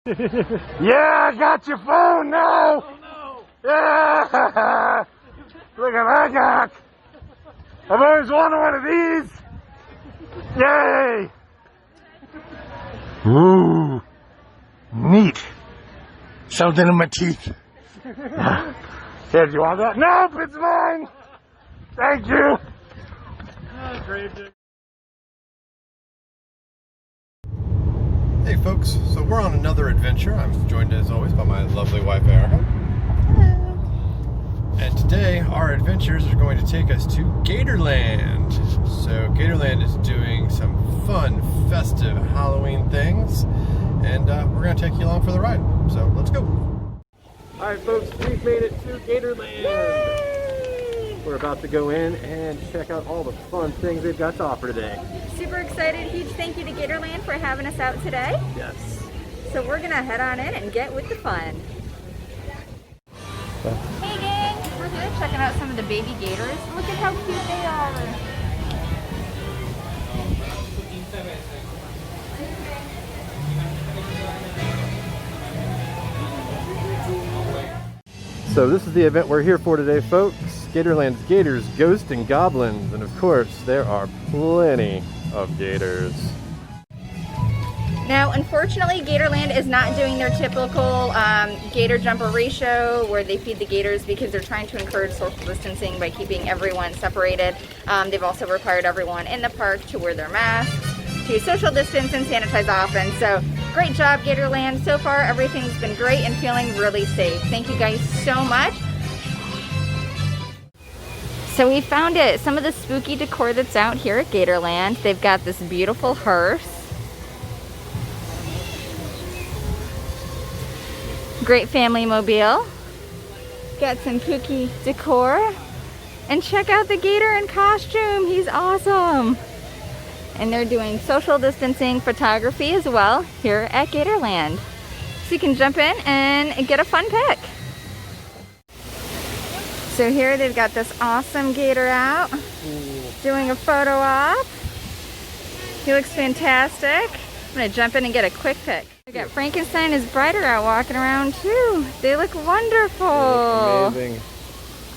Yeah, I got your phone now! Oh, no. Yeah! Look at what I got! I've always wanted one of these! Yay! Ooh! Neat! Something in my teeth. Here, do you want that? Nope, it's mine! Thank you! Oh, great. Hey folks, so we're on another adventure. I'm joined as always by my lovely wife Erica. Hello. And today our adventures are going to take us to Gatorland. So Gatorland is doing some fun, festive Halloween things, and we're going to take you along for the ride. So let's go. Alright folks, we've made it to Gatorland. Yay! We're about to go in and check out all the fun things they've got to offer today. Super excited. Huge thank you to Gatorland for having us out today. Yes. So we're gonna head on in and get with the fun. Hey gang, we're here checking out some of the baby gators. Look at how cute they are. So this is the event we're here for today, folks. Gatorland's Gators, Ghosts, and Goblins. And of course, there are plenty of gators. Now, unfortunately, Gatorland is not doing their typical gator jumper ratio where they feed the gators because they're trying to encourage social distancing by keeping everyone separated. They've also required everyone in the park to wear their masks, to social distance and sanitize often. So great job, Gatorland. So far, everything's been great and feeling really safe. Thank you guys so much. So we found it. Some of the spooky decor that's out here at Gatorland. They've got this beautiful hearse. Great family mobile. Got some kooky decor. And check out the gator in costume. He's awesome. And they're doing social distancing photography as well here at Gatorland. So you can jump in and get a fun pic. So here they've got this awesome gator out doing a photo op. He looks fantastic. I'm gonna jump in and get a quick pic. We got Frankenstein and his bride are out walking around too. They look wonderful. They look amazing.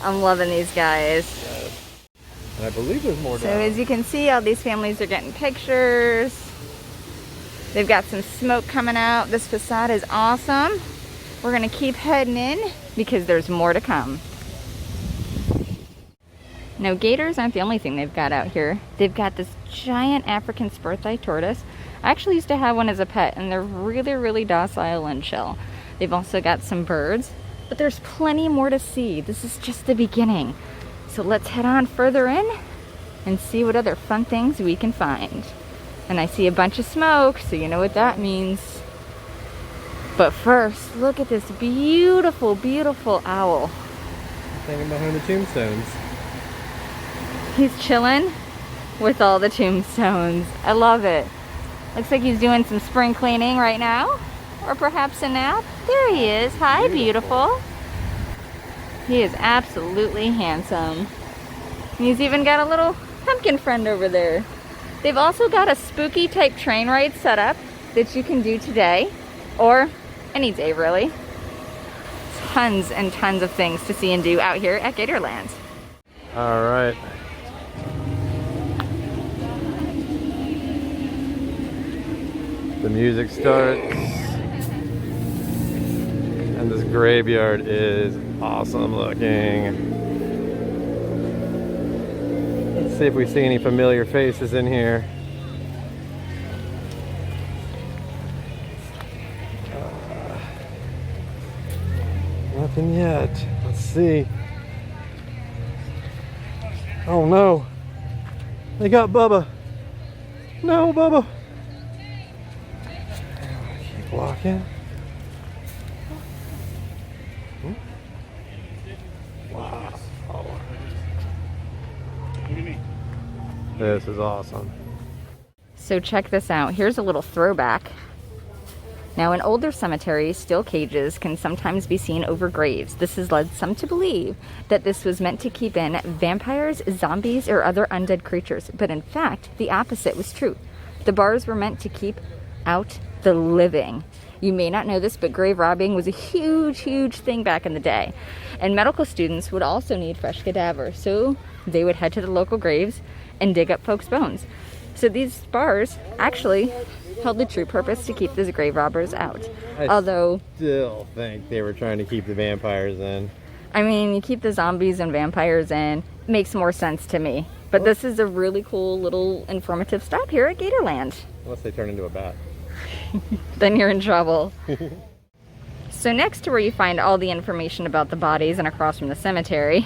I'm loving these guys. Yes. And I believe there's more down. So as you can see, all these families are getting pictures. They've got some smoke coming out. This facade is awesome. We're gonna keep heading in because there's more to come. Now, gators aren't the only thing they've got out here. They've got this giant African spur-thigh tortoise. I actually used to have one as a pet, and they're really, really docile and chill. They've also got some birds, but there's plenty more to see. This is just the beginning. So let's head on further in and see what other fun things we can find. And I see a bunch of smoke, so you know what that means. But first, look at this beautiful, beautiful owl. Hanging behind the tombstones. He's chilling with all the tombstones. I love it. Looks like he's doing some spring cleaning right now, or perhaps a nap. There he is. Hi, beautiful. He is absolutely handsome. He's even got a little pumpkin friend over there. They've also got a spooky type train ride set up that you can do today, or any day really. Tons and tons of things to see and do out here at Gatorland. All right. The music starts, and this graveyard is awesome looking. Let's see if we see any familiar faces in here. Nothing yet. Let's see. Oh no, they got Bubba. No, Bubba. Keep walking. Wow. This is awesome. So check this out. Here's a little throwback. Now, in older cemeteries, steel cages can sometimes be seen over graves. This has led some to believe that this was meant to keep in vampires, zombies, or other undead creatures. But in fact, the opposite was true. The bars were meant to keep out the living. You may not know this, but grave robbing was a huge, huge thing back in the day. And medical students would also need fresh cadavers, so they would head to the local graves and dig up folks' bones. So these bars actually held the true purpose to keep those grave robbers out. Although, still think they were trying to keep the vampires in. I mean, you keep the zombies and vampires in, makes more sense to me. But this is a really cool little informative stop here at Gatorland. Unless they turn into a bat. Then you're in trouble. So next to where you find all the information about the bodies and across from the cemetery,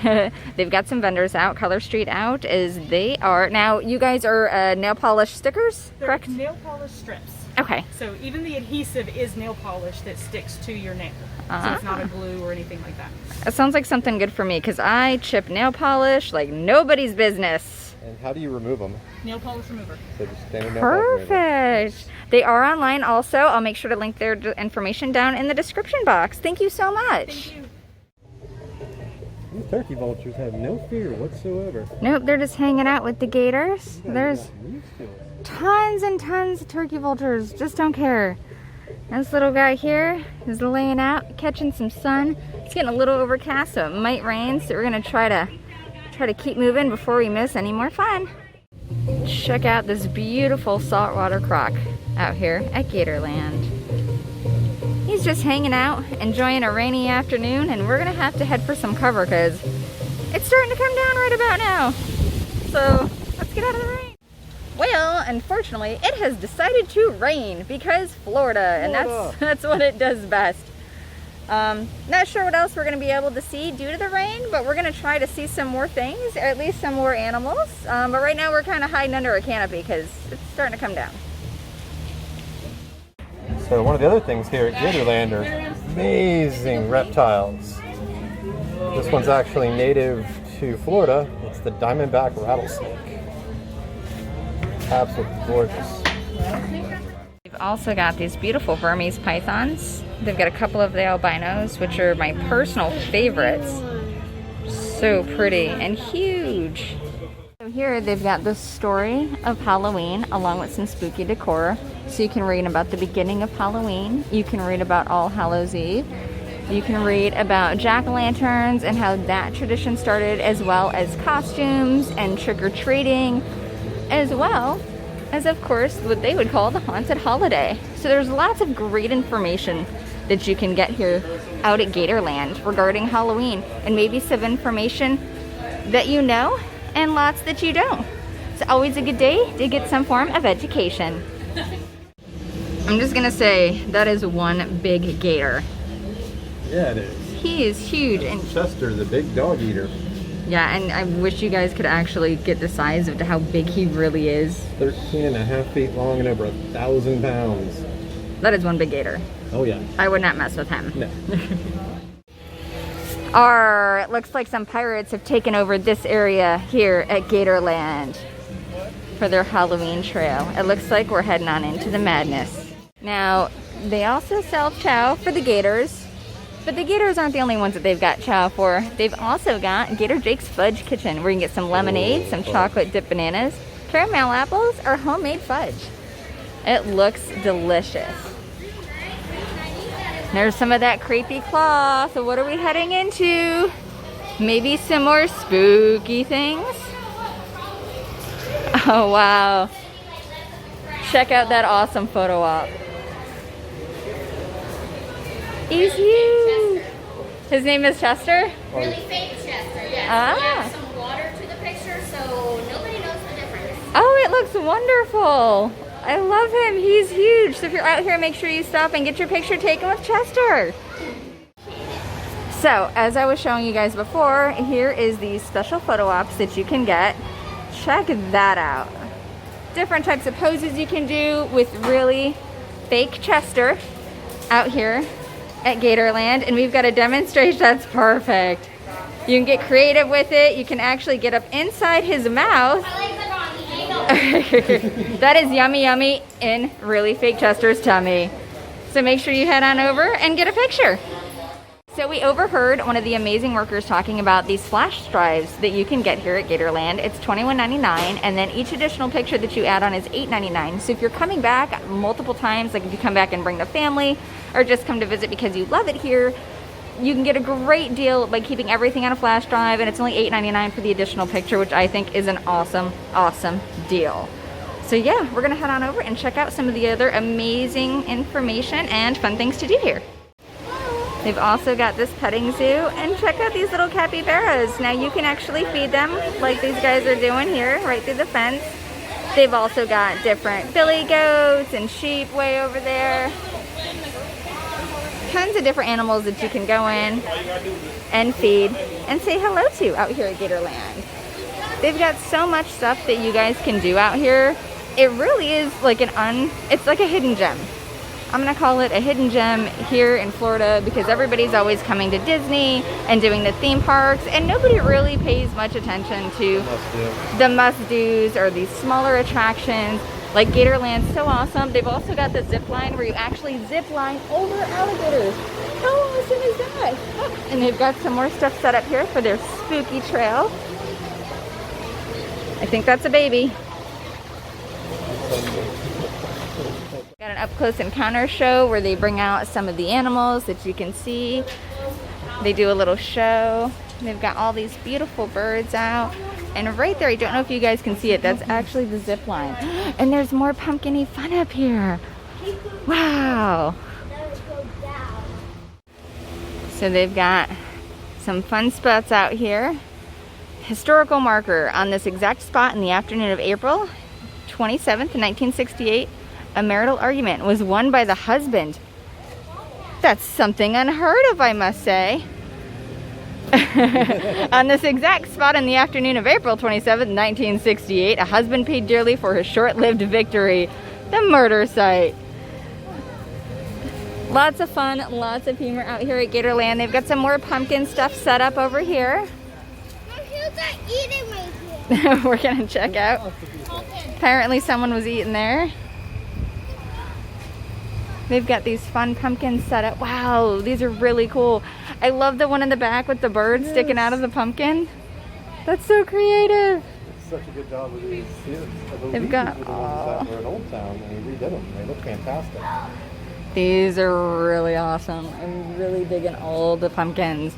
they've got some vendors out. Color Street out as they are. Now, you guys are nail polish stickers, correct? They're nail polish strips. Okay. So even the adhesive is nail polish that sticks to your nail. So it's not a glue or anything like that. That sounds like something good for me because I chip nail polish like nobody's business. And how do you remove them? Nail polish remover. So just standard nail polish remover. Perfect. They are online also. I'll make sure to link their information down in the description box. Thank you so much. Thank you. These turkey vultures have no fear whatsoever. Nope, they're just hanging out with the gators. There's tons and tons of turkey vultures. Just don't care. This little guy here is laying out, catching some sun. It's getting a little overcast, so it might rain. So we're gonna try to keep moving before we miss any more fun. Check out this beautiful saltwater croc out here at Gatorland. He's just hanging out, enjoying a rainy afternoon, and we're gonna have to head for some cover because it's starting to come down right about now. So let's get out of the rain. Well, unfortunately, it has decided to rain because Florida, and that's what it does best. Not sure what else we're going to be able to see due to the rain, but we're going to try to see some more things, or at least some more animals. But right now we're kind of hiding under a canopy because it's starting to come down. So one of the other things here at Gatorland are amazing reptiles. This one's actually native to Florida. It's the diamondback rattlesnake. Absolutely gorgeous. We've also got these beautiful Burmese pythons. They've got a couple of the albinos, which are my personal favorites. So pretty and huge. So here they've got the story of Halloween along with some spooky decor. So you can read about the beginning of Halloween. You can read about All Hallows Eve. You can read about jack-o'-lanterns and how that tradition started, as well as costumes and trick-or-treating, as well as, of course, what they would call the haunted holiday. So there's lots of great information that you can get here out at Gatorland regarding Halloween, and maybe some information that you know and lots that you don't. It's always a good day to get some form of education. I'm just gonna say that is one big gator. Yeah, it is. He is huge. And Chester, the big dog eater. yeah, and I wish you guys could actually get the size of how big he really is. 13.5 feet long and over 1,000 pounds. That is one big gator. Oh yeah. I would not mess with him. No. It looks like some pirates have taken over this area here at Gatorland for their Halloween trail. It looks like we're heading on into the madness. Now, they also sell chow for the gators, but the gators aren't the only ones that they've got chow for. They've also got Gator Jake's Fudge Kitchen, where you can get some lemonade, some chocolate dipped bananas, caramel apples, or homemade fudge. It looks delicious. There's some of that creepy claw. So what are we heading into? Maybe some more spooky things? Oh, wow. Check out that awesome photo op. He's huge. His name is Chester? Really fake Chester, yes. Ah. We add some water to the picture so nobody knows the difference. Oh, it looks wonderful. I love him. He's huge. So if you're out here, make sure you stop and get your picture taken with Chester. So, as I was showing you guys before, here is these special photo ops that you can get. Check that out. Different types of poses you can do with really fake Chester out here at Gatorland. And we've got a demonstration that's perfect. You can get creative with it. You can actually get up inside his mouth. That is yummy yummy in really fake Chester's tummy. So make sure you head on over and get a picture. So we overheard one of the amazing workers talking about these flash drives that you can get here at Gatorland. It's $21.99, and then each additional picture that you add on is $8.99. So if you're coming back multiple times, like if you come back and bring the family, or just come to visit because you love it here, you can get a great deal by keeping everything on a flash drive, and it's only $8.99 for the additional picture, which I think is an awesome, awesome deal. So yeah, we're gonna head on over and check out some of the other amazing information and fun things to do here. They've also got this petting zoo, and check out these little capybaras. Now you can actually feed them like these guys are doing here, right through the fence. They've also got different billy goats and sheep way over there. Tons of different animals that you can go in and feed and say hello to out here at Gatorland. They've got so much stuff that you guys can do out here. It really is like it's like a hidden gem. I'm gonna call it a hidden gem here in Florida because everybody's always coming to Disney and doing the theme parks, and nobody really pays much attention to the must-dos or these smaller attractions. Like Gatorland's so awesome. They've also got the zip line where you actually zip line over alligators. How awesome is that? Oh, and they've got some more stuff set up here for their spooky trail. I think that's a baby. Got an up-close encounter show where they bring out some of the animals that you can see. They do a little show. They've got all these beautiful birds out. And right there, I don't know if you guys can see it, that's actually the zip line. And there's more pumpkin-y fun up here. Wow. So they've got some fun spots out here. Historical marker on this exact spot in the afternoon of April 27th, 1968. A marital argument was won by the husband. That's something unheard of, I must say. On this exact spot in the afternoon of April 27, 1968, a husband paid dearly for his short-lived victory. The murder site. Lots of fun, lots of humor out here at Gatorland. They've got some more pumpkin stuff set up over here. We're gonna check out. Apparently someone was eating there. They've got these fun pumpkins set up. Wow, these are really cool. I love the one in the back with the bird sticking out of the pumpkin. That's so creative. It's such a good job with these. They've got the ones that were at Old Town, and he redid them. They look fantastic. These are really awesome. I'm really digging all the pumpkins.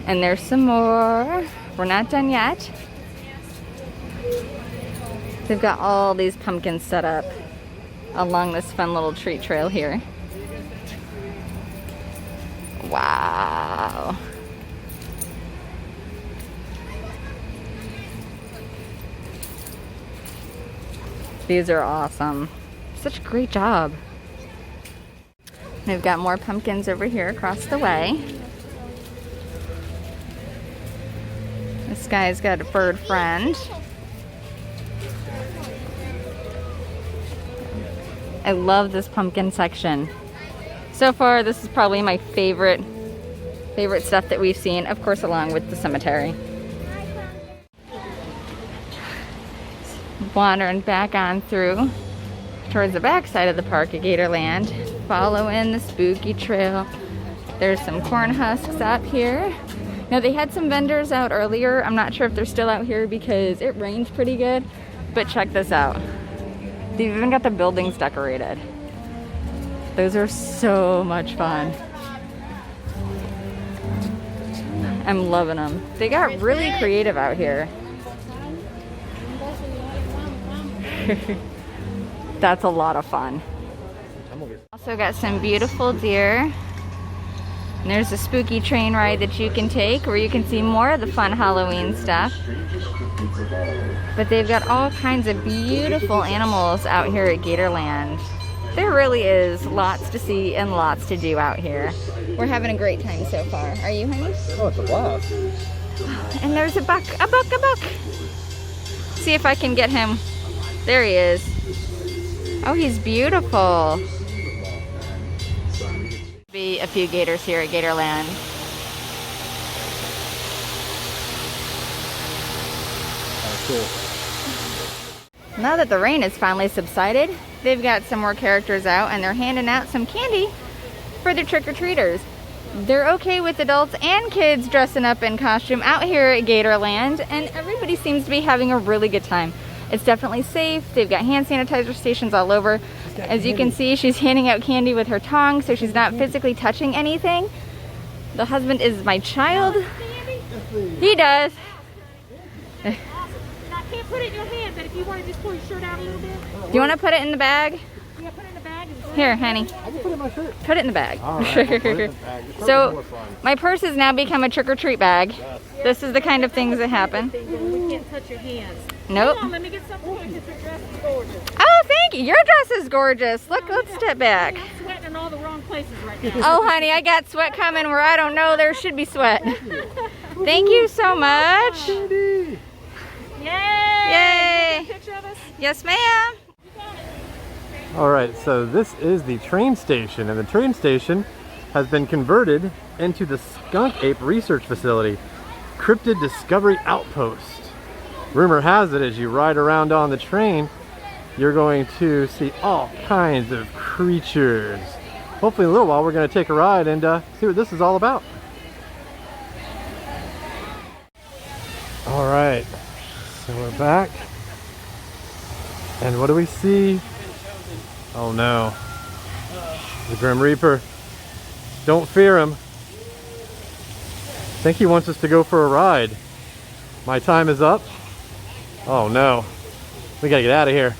And there's some more. We're not done yet. They've got all these pumpkins set up along this fun little treat trail here. Wow. These are awesome. Such a great job. They've got more pumpkins over here across the way. This guy's got a bird friend. I love this pumpkin section. So far, this is probably my favorite stuff that we've seen, of course, along with the cemetery. Wandering back on through towards the back side of the park at Gatorland, following the spooky trail. There's some corn husks up here. Now, they had some vendors out earlier. I'm not sure if they're still out here because it rains pretty good, but check this out. They've even got the buildings decorated. Those are so much fun. I'm loving them. They got really creative out here. That's a lot of fun. Also got some beautiful deer. And there's a spooky train ride that you can take where you can see more of the fun Halloween stuff. But they've got all kinds of beautiful animals out here at Gatorland. There really is lots to see and lots to do out here. We're having a great time so far. Are you, honey? Oh, it's a blast. And there's a buck. See if I can get him. There he is. Oh, he's beautiful. Be a few gators here at Gatorland. Cool. Now that the rain has finally subsided, they've got some more characters out and they're handing out some candy for the trick-or-treaters. They're okay with adults and kids dressing up in costume out here at Gatorland, and everybody seems to be having a really good time. It's definitely safe. They've got hand sanitizer stations all over. As you can see, she's handing out candy with her tongue, so she's not physically touching anything. The husband is my child. He does. Awesome. And I can't put it in your hand, but if you want to just pull your shirt out a little bit. Do you want to put it in the bag? Yeah, put it in the bag. Here, honey. I can put it in my shirt. Put it in the bag. All right, I'll put it in the bag. This is So, more fun. my purse has now become a trick-or-treat bag. This is the kind of things that happen. We can't touch your hands. Nope. Come on, let me get something because your dress is gorgeous. Oh, thank you. Your dress is gorgeous. Look, let's step back. I'm sweating in all the wrong places right now. Oh, honey, I got sweat coming where I don't know there should be sweat. Thank you so much. Yay! Yay. Take a picture of us? Yes, ma'am. All right, so this is the train station, and the train station has been converted into the skunk ape research facility, Cryptid Discovery Outpost. Rumor has it, as you ride around on the train, you're going to see all kinds of creatures. Hopefully in a little while we're going to take a ride and see what this is all about. All right, so we're back. And what do we see? Oh no, the Grim Reaper. Don't fear him. I think he wants us to go for a ride. My time is up. Oh no, we gotta get out of here.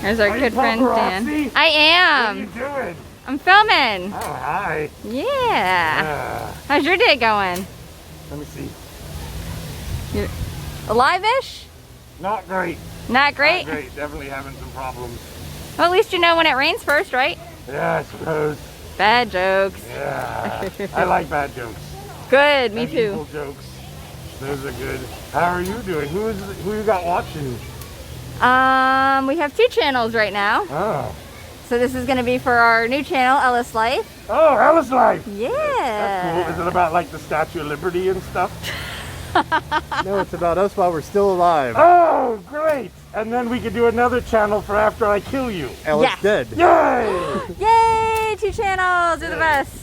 There's our Are you good friend Dan. paparazzi? I What are am. you doing? I'm filming. Oh, hi. Yeah. How's your day going? Let me see. You're alive-ish? Not great. Not great? Not great. Definitely having some problems. Well, at least you know when it rains first, right? Yeah, I suppose. Bad jokes. Yeah. I like bad jokes. Good, me And too. evil jokes. Those are good. How are you doing? Who you got watching? We have 2 channels right now. Oh. So this is going to be for our new channel, Ellis Life. Oh, Alice Life. Yeah. That's cool. Is it about like the Statue of Liberty and stuff? No, it's about us while we're still alive. Oh, great. And then we could do another channel for after I kill you. Ellis Yes. dead. Yay! Yay! 2 channels. They're the best.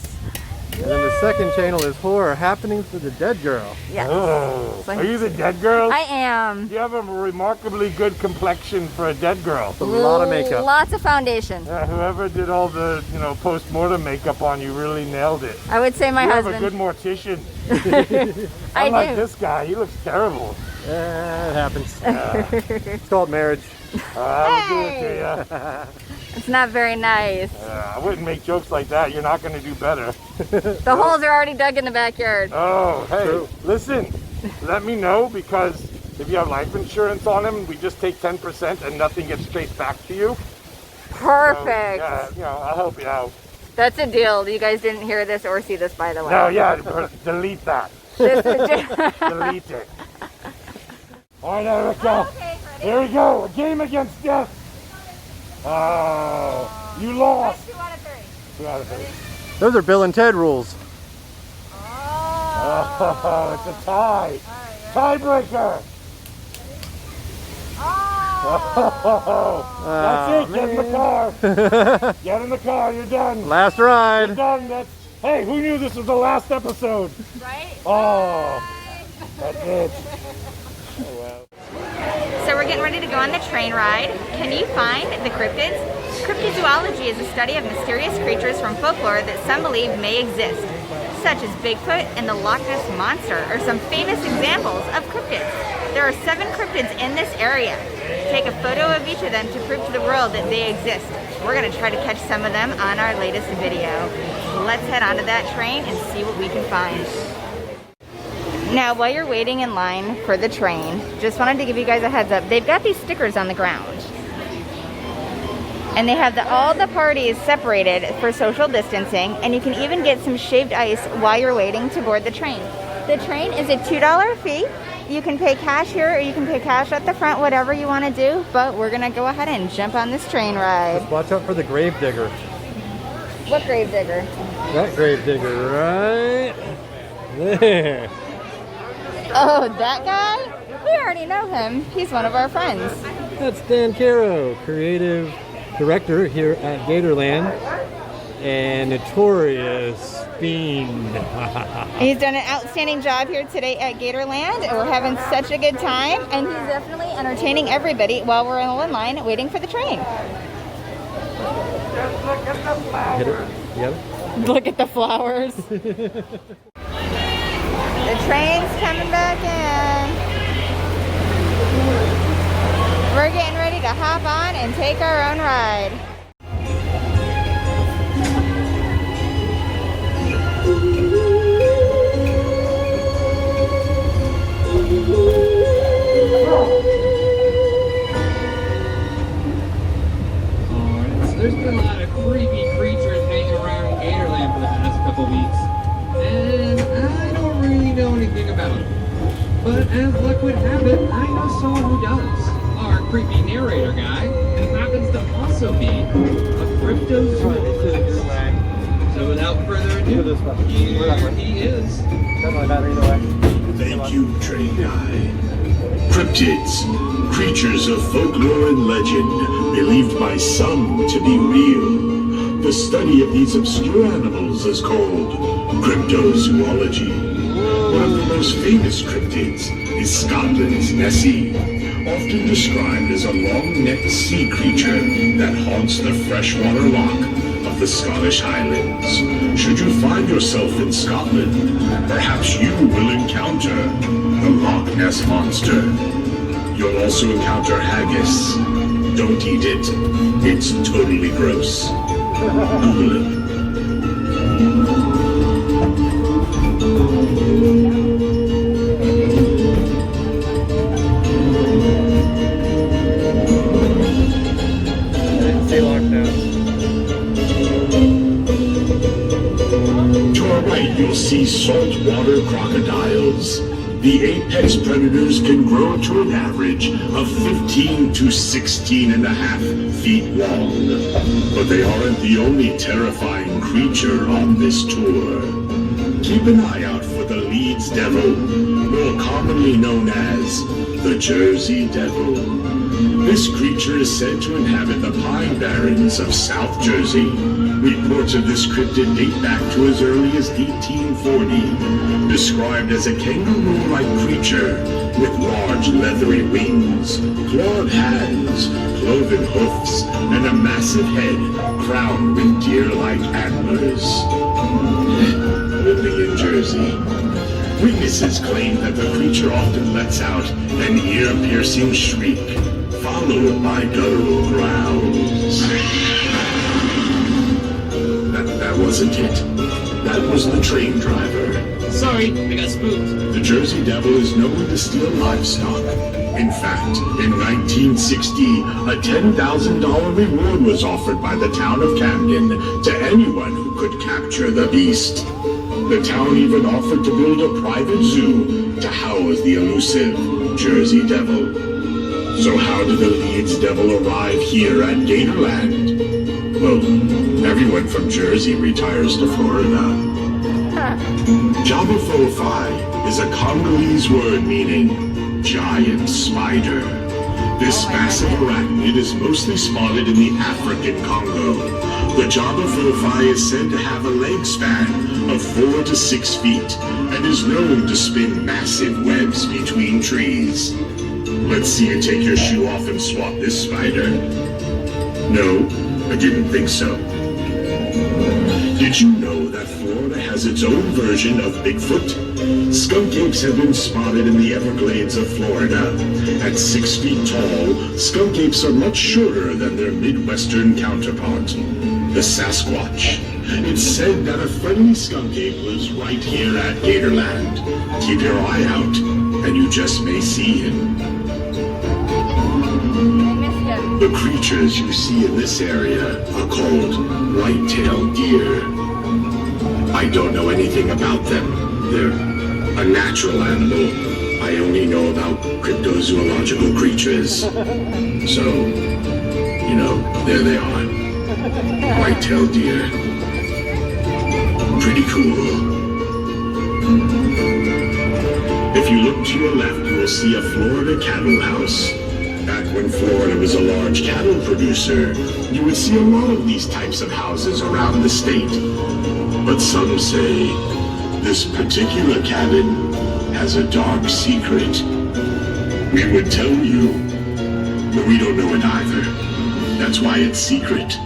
And then the second channel is Horror Happenings for the Dead Girl. Yes. Oh. Are you the dead girl? I am. You have a remarkably good complexion for a dead girl. A lot of makeup. Lots of foundation. Yeah, whoever did all the, post-mortem makeup on you really nailed it. I would say my You husband. have a good mortician. I Unlike do. this guy, he looks terrible. It happens. It's called marriage. I will do it to you. It's not very nice. I wouldn't make jokes like that. You're not going to do better. The holes are already dug in the backyard. Oh, hey, True. listen. Let me know, because if you have life insurance on him, we just take 10% and nothing gets traced back to you. Perfect. So, yeah, I'll help you out. That's a deal. You guys didn't hear this or see this, by the way. No, yeah, delete that. This is Delete it. All right, Erica. Okay, Here we go. A game against death. Oh, you lost. 2 out of 3. 2 out of 3. Those are Bill and Ted rules. Oh, it's a tie. Tiebreaker. Oh, that's it. Get in the car. Get in the car. You're done. Last You're ride. done. Hey, who knew this was the last episode? Right? Oh, that's it. Oh, wow. So we're getting ready to go on the train ride. Can you find the cryptids? Cryptozoology is a study of mysterious creatures from folklore that some believe may exist, such as Bigfoot and the Loch Ness Monster are some famous examples of cryptids. There are 7 cryptids in this area. Take a photo of each of them to prove to the world that they exist. We're going to try to catch some of them on our latest video. Let's head onto that train and see what we can find. Now, while you're waiting in line for the train, just wanted to give you guys a heads up. They've got these stickers on the ground. And they have all the parties separated for social distancing, and you can even get some shaved ice while you're waiting to board the train. The train is a $2 fee. You can pay cash here or you can pay cash at the front, whatever you want to do, but we're going to go ahead and jump on this train ride. Watch out for the grave digger. What grave digger? That grave digger right there. Oh, that guy? We already know him. He's one of our friends. That's Dan Caro, creative director here at Gatorland. a notorious fiend. He's done an outstanding job here today at Gatorland. We're having such a good time, and he's definitely entertaining everybody while we're in line waiting for the train. Hit it. Yep. Look at the flowers. The train's coming back in. We're getting ready to hop on and take our own ride. There's been a lot of creepy creatures hanging around Gatorland for the past couple weeks, and I don't really know anything about them. But as luck would have it, I know someone who does. Our creepy narrator guy happens to also be a cryptozoologist. So without further ado, here he is. Thank you, train guy. Cryptids, creatures of folklore and legend, believed by some to be real. The study of these obscure animals is called cryptozoology. One of the most famous cryptids is Scotland's Nessie, often described as a long-necked sea creature that haunts the freshwater loch of the Scottish Highlands. Should you find yourself in Scotland, perhaps you will encounter the Loch Ness Monster. You'll also encounter haggis. Don't eat it. It's totally gross. Google it. Stay locked down. To our right, you'll see saltwater crocodiles. The apex predators can grow to an average of 15 to 16 and a half feet long. But they aren't the only terrifying creature on this tour. Keep an eye out for the Leeds Devil, more commonly known as the Jersey Devil. This creature is said to inhabit the pine barrens of South Jersey. Reports of this cryptid date back to as early as 1840. Described as a kangaroo-like creature with large leathery wings, clawed hands, cloven hoofs, and a massive head crowned with deer-like antlers. Living in Jersey. Witnesses claim that the creature often lets out an ear-piercing shriek, followed by guttural growls. That wasn't it. That was the train driver. Sorry, I got spooked. The Jersey Devil is known to steal livestock. In fact, in 1960, a $10,000 reward was offered by the town of Camden to anyone who could capture the beast. The town even offered to build a private zoo to house the elusive Jersey Devil. So how did the Leeds Devil arrive here at Gatorland? Well, everyone from Jersey retires to Florida. Jabberwocky is a Congolese word meaning giant spider. This massive arachnid is mostly spotted in the African Congo. The Jabberwocky is said to have a leg span of 4 to 6 feet and is known to spin massive webs between trees. Let's see you take your shoe off and swat this spider. No, I didn't think so. Did you know that Florida has its own version of Bigfoot? Skunk apes have been spotted in the Everglades of Florida. At 6 feet tall, skunk apes are much shorter than their Midwestern counterpart, the Sasquatch. It's said that a friendly skunk ape lives right here at Gatorland. Keep your eye out, and you just may see him. The creatures you see in this area are called white-tailed deer. I don't know anything about them. They're a natural animal. I only know about cryptozoological creatures. So, you know, there they are. White-tailed deer. Pretty cool. If you look to your left, you will see a Florida cattle house. Back when Florida was a large cattle producer, you would see a lot of these types of houses around the state. But some say this particular cabin has a dark secret. We would tell you, but we don't know it either. That's why it's secret.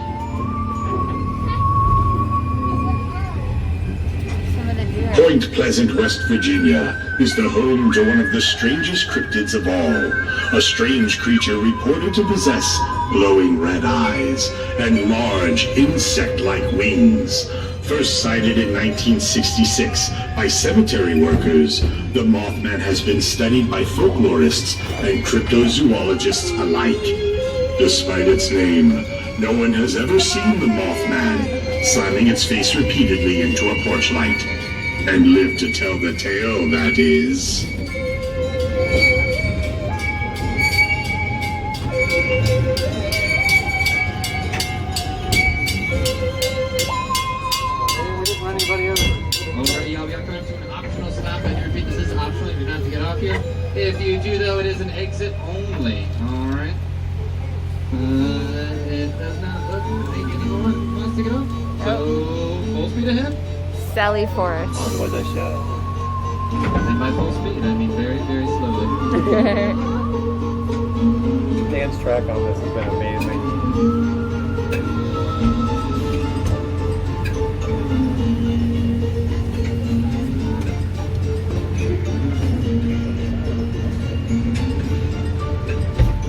Point Pleasant, West Virginia is the home to one of the strangest cryptids of all. A strange creature reported to possess glowing red eyes and large insect-like wings. First sighted in 1966 by cemetery workers, the Mothman has been studied by folklorists and cryptozoologists alike. Despite its name, no one has ever seen the Mothman slamming its face repeatedly into a porch light. And live to tell the tale, that is. Alrighty, y'all, we are coming to an optional stop. And repeat, this is optional. You do not have to get off here. If you do, though, it is an exit only. Alright. It does not look like anyone wants to get off. So, full speed ahead. Sally Forest. What I show? And by full speed, I mean very, very slowly. Dan's track on this has been amazing.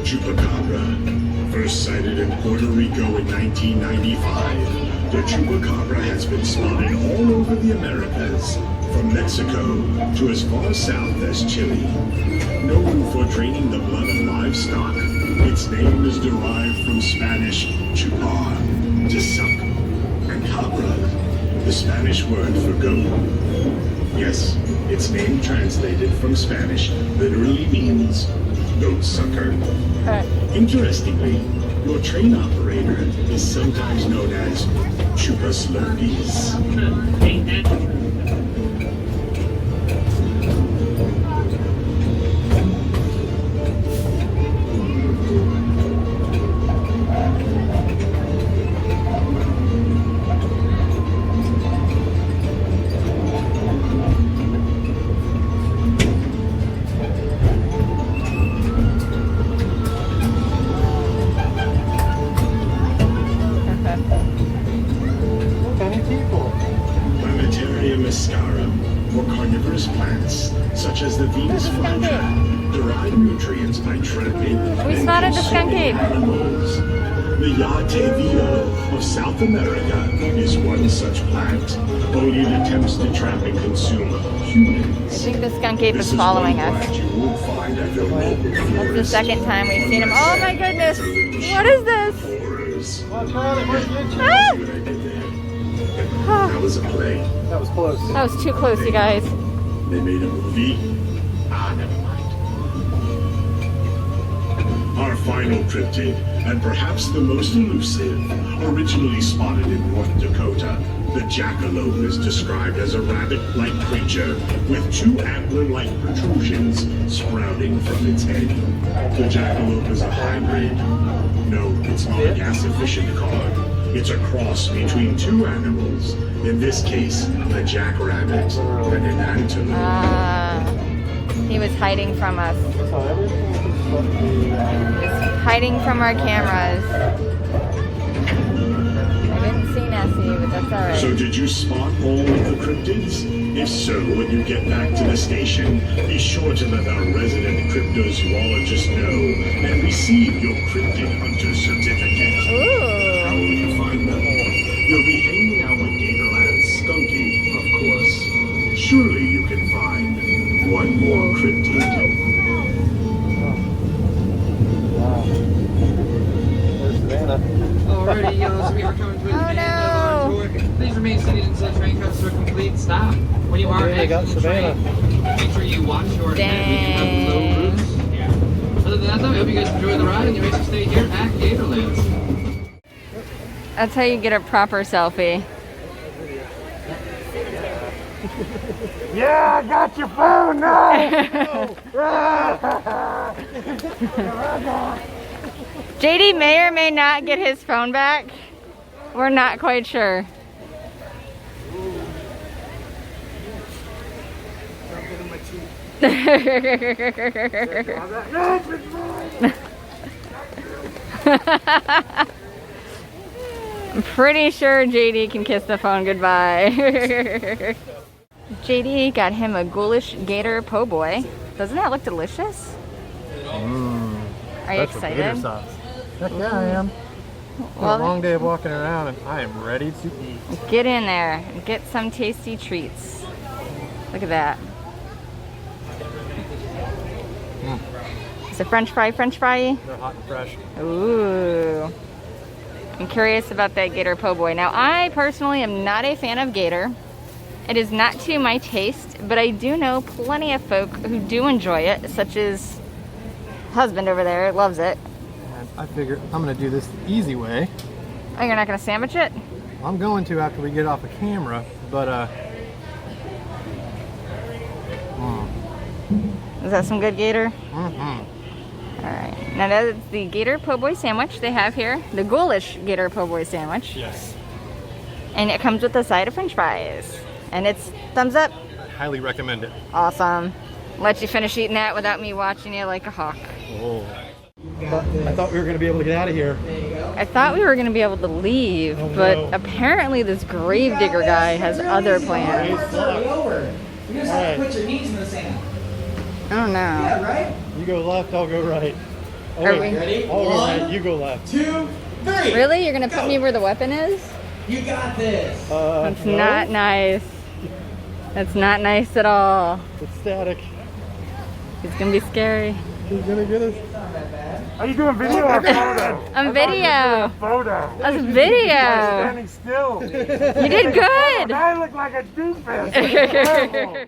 Chupacabra, first sighted in Puerto Rico in 1995. The chupacabra has been spotted all over the Americas, from Mexico to as far south as Chile. Known for draining the blood of livestock, its name is derived from Spanish chupar, to suck, and cabra, the Spanish word for goat. Yes, its name translated from Spanish literally means goat sucker. Interestingly, your train operator is sometimes known as Chupaslopies. Such as the Venus flytrap derive nutrients by trapping We spotted the skunk ape. animals. The Yatevia of South America is one such plant. Only it attempts to trap and consume humans. I think the skunk ape is following us. That's the second time we've seen him. Oh my goodness! What is this? Ah! That was a play. That was close. That was too close, you guys. They made a movie? Never mind. Our final cryptid, and perhaps the most elusive, originally spotted in North Dakota, the jackalope is described as a rabbit-like creature with two antler-like protrusions sprouting from its head. The jackalope is a hybrid. No, it's not a gas-efficient car. It's a cross between two animals. In this case, a jackrabbit and an antelope. He was hiding from us. He was hiding from our cameras. I didn't see Nessie, but that's alright. So did you spot all of the cryptids? If so, when you get back to the station, be sure to let our resident cryptozoologist know and receive your cryptid hunter certificate. Ooh. How will you find them? You'll be hanging out with Gatorland's Skunky, of course. Surely you can find one more cryptid. There's Savannah. Alrighty, y'all, so we are coming to an end of our tour. Please remain seated until the train comes to a complete stop. When you are exiting the train, make sure you watch your head. We do have low roofs. Other than that, though, I hope you guys enjoy the ride and you make sure to stay here at Gatorland. That's how you get a proper selfie. Yeah, I got your phone now. JD may or may not get his phone back. We're not quite sure. I'm pretty sure JD can kiss the phone goodbye. JD got him a ghoulish gator po' boy. Doesn't that look delicious? Are you excited? Heck yeah, I am. Well, a long day of walking around and I am ready to eat. Get in there and get some tasty treats. Look at that. Is it French fry? They're hot and fresh. Ooh. I'm curious about that gator po' boy. Now, I personally am not a fan of gator. It is not to my taste, but I do know plenty of folk who do enjoy it, such as husband over there loves it. And I figured I'm going to do this the easy way. Oh, you're not going to sandwich it? I'm going to after we get off the camera, but Is that some good gator? mm-hmm. Alright. Now that is the gator po' boy sandwich they have here. The ghoulish gator po' boy sandwich. Yes. And it comes with a side of french fries. And it's thumbs up. I highly recommend it. Awesome. Let you finish eating that without me watching you like a hawk. Oh. I thought we were going to be able to get out of here. I thought we were going to be able to leave, but apparently this gravedigger guy has other plans. You just have to put your knees in the sand. Oh no. Yeah, right? You go left, I'll go right. Oh, Are wait, we- Ready? I'll go One, right, you go left. 2, 3. Really? You're going to put me where the weapon is? You got this. That's not nice. That's not nice at all. It's static. It's going to be scary. He's going to get us. Are you doing video or photo? I'm video. Photo. That's video. Standing still. You did good. I look like a doofus. Terrible.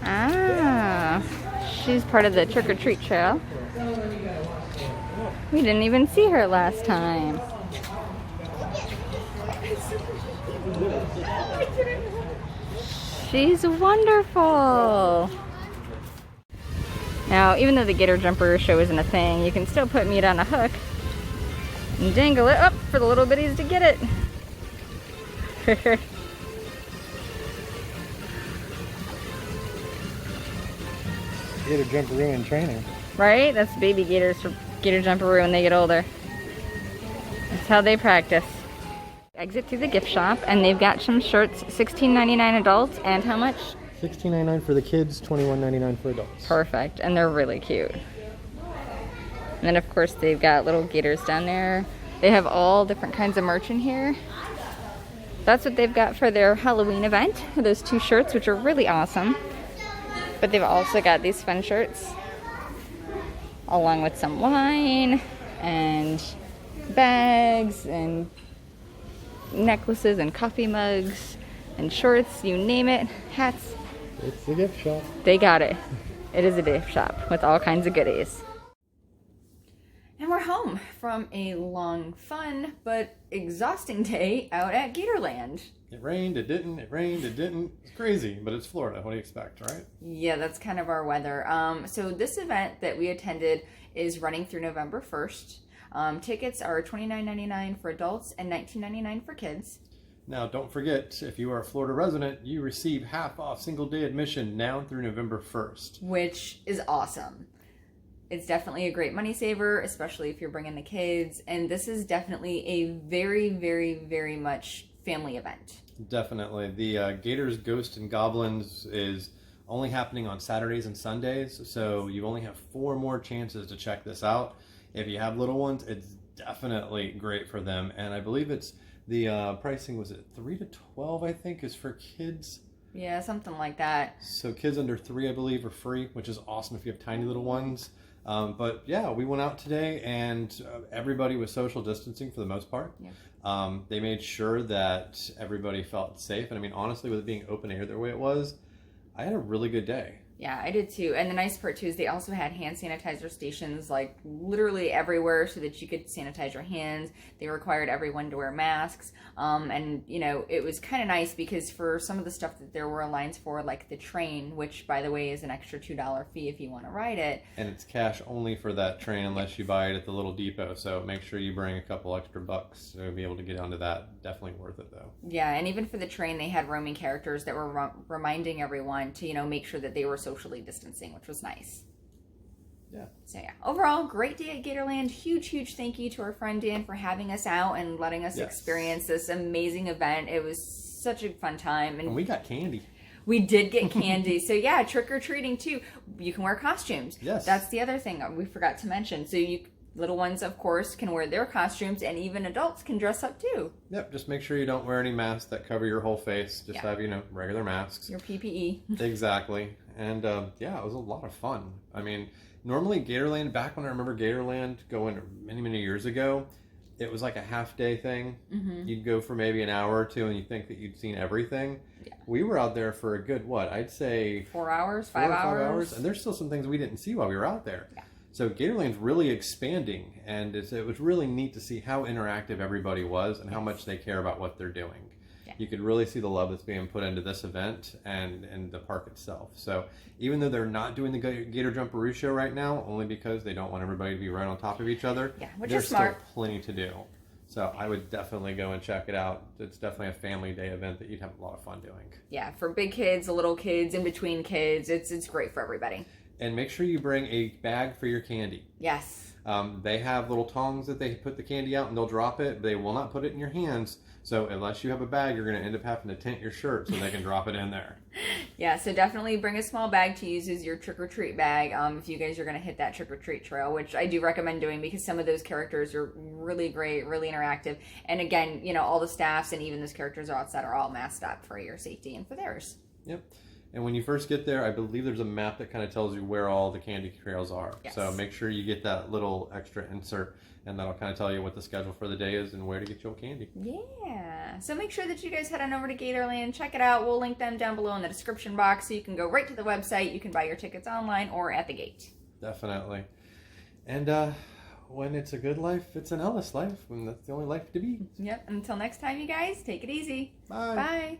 Ah, she's part of the trick-or-treat trail. We didn't even see her last time. She's wonderful. Now, even though the gator jumper show isn't a thing, you can still put meat on a hook and dangle it up for the little bitties to get it. Gator jumperoo in training. Right? That's baby gators for gator jumperoo when they get older. That's how they practice. Exit through the gift shop, and they've got some shirts, $16.99 adults, and how much? $16.99 for the kids, $21.99 for adults. Perfect, and they're really cute. And then of course they've got little gators down there. They have all different kinds of merch in here. That's what they've got for their Halloween event, those 2 shirts, which are really awesome. But they've also got these fun shirts, along with some wine, and bags, and necklaces, and coffee mugs, and shorts, you name it, hats. It's the gift shop. They got it. It is a gift shop with all kinds of goodies. And we're home from a long, fun, but exhausting day out at Gatorland. It rained, it didn't, it rained, it didn't. It's crazy, but it's Florida. What do you expect, right? Yeah, that's kind of our weather. So this event that we attended is running through November 1st. Tickets are $29.99 for adults and $19.99 for kids. Now, don't forget, if you are a Florida resident, you receive half off single day admission now through November 1st. Which is awesome. It's definitely a great money saver, especially if you're bringing the kids. And this is definitely a very, very, very much family event. Definitely. The Gators, Ghosts, and Goblins is only happening on Saturdays and Sundays, so you only have 4 more chances to check this out. If you have little ones, it's definitely great for them. And I believe it's the pricing was it 3 to 12, I think, is for kids. Yeah, something like that. So kids under 3, I believe, are free, which is awesome if you have tiny little ones. But yeah, we went out today and everybody was social distancing for the most part. Yeah. They made sure that everybody felt safe. And I mean, honestly, with it being open air the way it was, I had a really good day. Yeah, I did too. And the nice part too is they also had hand sanitizer stations like literally everywhere so that you could sanitize your hands. They required everyone to wear masks. And you know, it was kind of nice because for some of the stuff that there were lines for, like the train, which by the way is an extra $2 fee if you want to ride it. And it's cash only for that train unless you buy it at the little depot. So make sure you bring a couple extra bucks to be able to get onto that. Definitely worth it though. Yeah, and even for the train, they had roaming characters that were reminding everyone to, you know, make sure that they were socially distancing, which was nice. Yeah. So yeah, overall, great day at Gatorland. Huge thank you to our friend Dan for having us out and letting us experience this amazing event. It was such a fun time. And we got candy. We did get candy. So yeah, trick-or-treating too. You can wear costumes. Yes. That's the other thing we forgot to mention. So little ones, of course, can wear their costumes, and even adults can dress up too. Yep, just make sure you don't wear any masks that cover your whole face. Just have, you know, regular masks. Your PPE. Exactly. And yeah, it was a lot of fun. I mean, normally Gatorland, back when I remember Gatorland going many years ago, it was like a half-day thing. Mm-hmm. You'd go for maybe an hour or two, and you'd think that you'd seen everything. Yeah. We were out there for a good, I'd say 4 hours, 5 hours. And there's still some things we didn't see while we were out there. Yeah. So Gatorland's really expanding, and it was really neat to see how interactive everybody was and how much they care about what they're doing. Yeah. You could really see the love that's being put into this event and the park itself. So even though they're not doing the Gator Jumperoo show right now, only because they don't want everybody to be right on top of each other, which there's is smart. Still plenty to do. So I would definitely go and check it out. It's definitely a family day event that you'd have a lot of fun doing. Yeah, for big kids, little kids, in between kids, it's great for everybody. And make sure you bring a bag for your candy. Yes. They have little tongs that they put the candy out and they'll drop it. They will not put it in your hands. So unless you have a bag, you're going to end up having to tent your shirt so they can drop it in there. Yeah, so definitely bring a small bag to use as your trick-or-treat bag if you guys are going to hit that trick-or-treat trail, which I do recommend doing because some of those characters are really great, really interactive. And again, you know, all the staffs and even those characters outside are all masked up for your safety and for theirs. Yep. And when you first get there, I believe there's a map that kind of tells you where all the candy trails are. Yes. So make sure you get that little extra insert, and that'll kind of tell you what the schedule for the day is and where to get your candy. Yeah. So make sure that you guys head on over to Gatorland. Check it out. We'll link them down below in the description box so you can go right to the website. You can buy your tickets online or at the gate. Definitely. And when it's a good life, it's an Ellis life, and that's the only life to be. Yep. Until next time, you guys, take it easy. Bye. Bye.